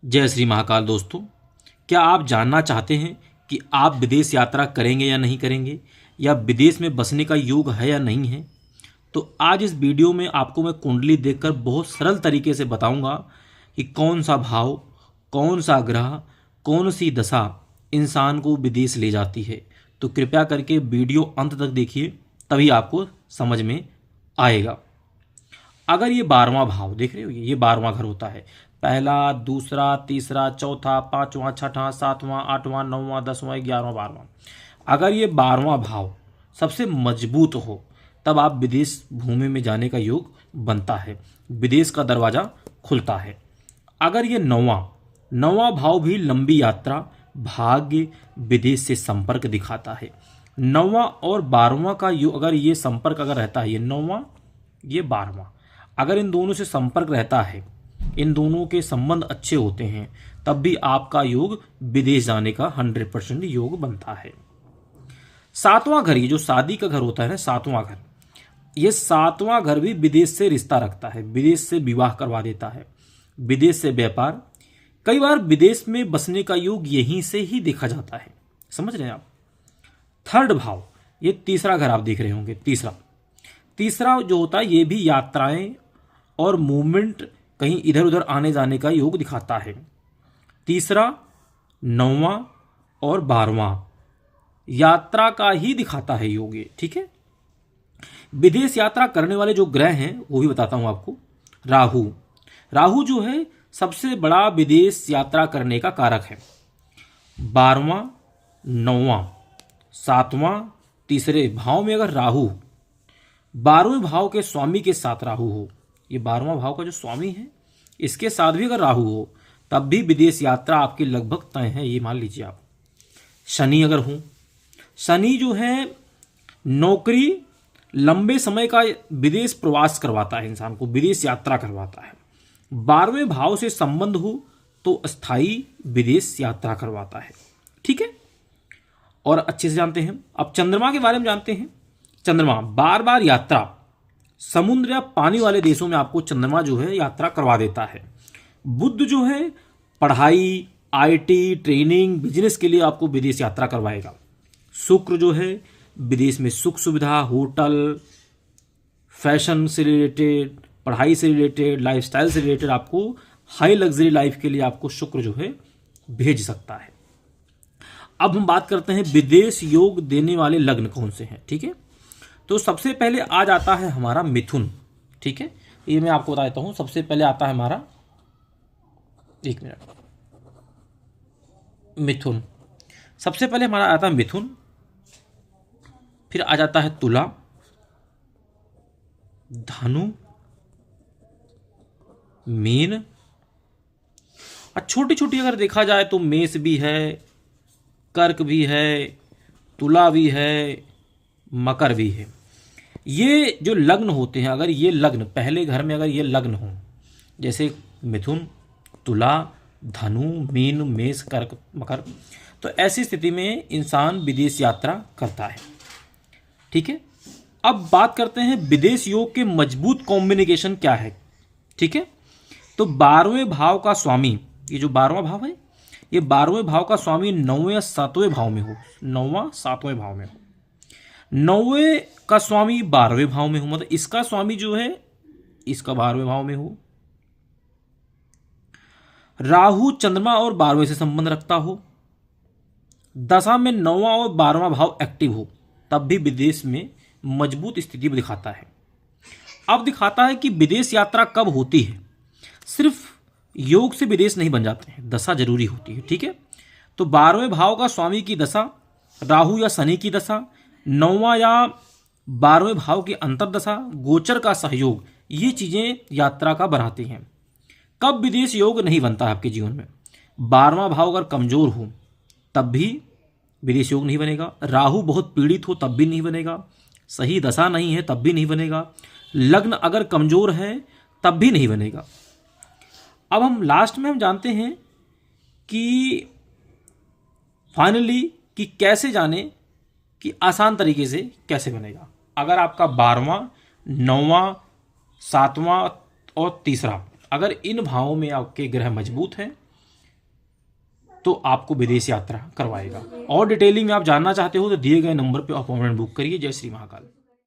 जय श्री महाकाल दोस्तों। क्या आप जानना चाहते हैं कि आप विदेश यात्रा करेंगे या नहीं करेंगे, या विदेश में बसने का योग है या नहीं है? तो आज इस वीडियो में आपको मैं कुंडली देखकर बहुत सरल तरीके से बताऊंगा कि कौन सा भाव, कौन सा ग्रह, कौन सी दशा इंसान को विदेश ले जाती है। तो कृपया करके वीडियो अंत तक देखिए, तभी आपको समझ में आएगा। अगर ये 12वां भाव देख रहे हो, ये 12वां घर होता है। पहला, दूसरा, तीसरा, चौथा, पांचवां, छठा, सातवां, आठवां, नौवां, 10वां, 11वां, 12वां। अगर ये 12वां भाव सबसे मजबूत हो तब आप विदेश भूमि में जाने का योग बनता है, विदेश का दरवाजा खुलता है। अगर ये नौवां भाव भी लंबी यात्रा, भाग्य, विदेश से संपर्क दिखाता है। 9वां और 12वां का योग अगर ये संपर्क अगर रहता है, ये 9वां, ये 12वां, अगर इन दोनों से संपर्क रहता है, इन दोनों के संबंध अच्छे होते हैं, तब भी आपका योग विदेश जाने का 100% योग बनता है। 7वां घर, ये जो शादी का घर होता है ना, 7वां घर, ये 7वां घर भी विदेश से रिश्ता रखता है, विदेश से विवाह करवा देता है, विदेश से व्यापार। कई बार विदेश में बसने का योग यहीं से ही देखा जाता है, समझ रहे हैं आप। 3rd भाव, ये तीसरा घर आप देख रहे होंगे। तीसरा जो होता है, ये भी यात्राएं और मूवमेंट, कहीं इधर उधर आने जाने का योग दिखाता है। तीसरा, 9वां और 12वां यात्रा का ही दिखाता है योग ये, ठीक है। विदेश यात्रा करने वाले जो ग्रह हैं वो भी बताता हूं आपको। राहु जो है सबसे बड़ा विदेश यात्रा करने का कारक है। 12वां, 9वां, 7वां, तीसरे भाव में अगर राहु, 12वें भाव के स्वामी के साथ राहु हो, ये 12वां भाव का जो स्वामी है इसके साथ भी अगर राहु हो, तब भी विदेश यात्रा आपकी लगभग तय है, ये मान लीजिए आप। शनि अगर हो, शनि जो है नौकरी, लंबे समय का विदेश प्रवास करवाता है, इंसान को विदेश यात्रा करवाता है। 12वें भाव से संबंध हो तो स्थायी विदेश यात्रा करवाता है, ठीक है। और अच्छे से जानते हैं, अब चंद्रमा के बारे में जानते हैं। चंद्रमा बार बार यात्रा, समुद्र या पानी वाले देशों में आपको चंद्रमा जो है यात्रा करवा देता है। बुध जो है पढ़ाई, आईटी, ट्रेनिंग, बिजनेस के लिए आपको विदेश यात्रा करवाएगा। शुक्र जो है विदेश में सुख सुविधा, होटल, फैशन से रिलेटेड, पढ़ाई से रिलेटेड, लाइफस्टाइल से रिलेटेड आपको हाई लग्जरी लाइफ के लिए आपको शुक्र जो है भेज सकता है। अब हम बात करते हैं विदेश योग देने वाले लग्न कौन से हैं, ठीक है। तो सबसे पहले आ जाता है हमारा मिथुन, ठीक है। ये मैं आपको बता देता हूं, सबसे पहले आता है हमारा, एक मिनट, मिथुन। सबसे पहले हमारा आता है मिथुन, फिर आ जाता है तुला, धनु, मीन, और छोटी छोटी अगर देखा जाए तो मेष भी है, कर्क भी है, तुला भी है, मकर भी है। ये जो लग्न होते हैं, अगर ये लग्न पहले घर में अगर ये लग्न हो, जैसे मिथुन, तुला, धनु, मीन, मेष, कर्क, मकर, तो ऐसी स्थिति में इंसान विदेश यात्रा करता है, ठीक है। अब बात करते हैं विदेश योग के मजबूत कॉम्बिनेशन क्या है, ठीक है। तो 12वें भाव का स्वामी, ये जो 12वां भाव है, ये 12वें भाव का स्वामी 9वें या 7वें भाव में हो, 9वां 7वें भाव में हो, 9वें का स्वामी 12वें भाव में हो, मतलब इसका स्वामी जो है इसका 12वें भाव में हो। राहु, चंद्रमा और 12वें से संबंध रखता हो, दशा में 9वां और 12वां भाव एक्टिव हो, तब भी विदेश में मजबूत स्थिति दिखाता है। अब दिखाता है कि विदेश यात्रा कब होती है। सिर्फ योग से विदेश नहीं बन जाते हैं, दशा जरूरी होती है, ठीक है। तो 12वें भाव का स्वामी की दशा, राहु या शनि की दशा, 9वां या 12वें भाव की अंतरदशा, गोचर का सहयोग, ये चीजें यात्रा का बढ़ाती हैं। कब विदेश योग नहीं बनता है आपके जीवन में? 12वां भाव अगर कमजोर हो तब भी विदेश योग नहीं बनेगा, राहु बहुत पीड़ित हो तब भी नहीं बनेगा, सही दशा नहीं है तब भी नहीं बनेगा, लग्न अगर कमजोर है तब भी नहीं बनेगा। अब हम लास्ट में हम जानते हैं कि फाइनली कि कैसे जाने कि आसान तरीके से कैसे बनेगा। अगर आपका 12वां, 9वां, 7वां और तीसरा, अगर इन भावों में आपके ग्रह मजबूत हैं तो आपको विदेश यात्रा करवाएगा। और डिटेलिंग में आप जानना चाहते हो तो दिए गए नंबर पर अपॉइंटमेंट बुक करिए। जय श्री महाकाल।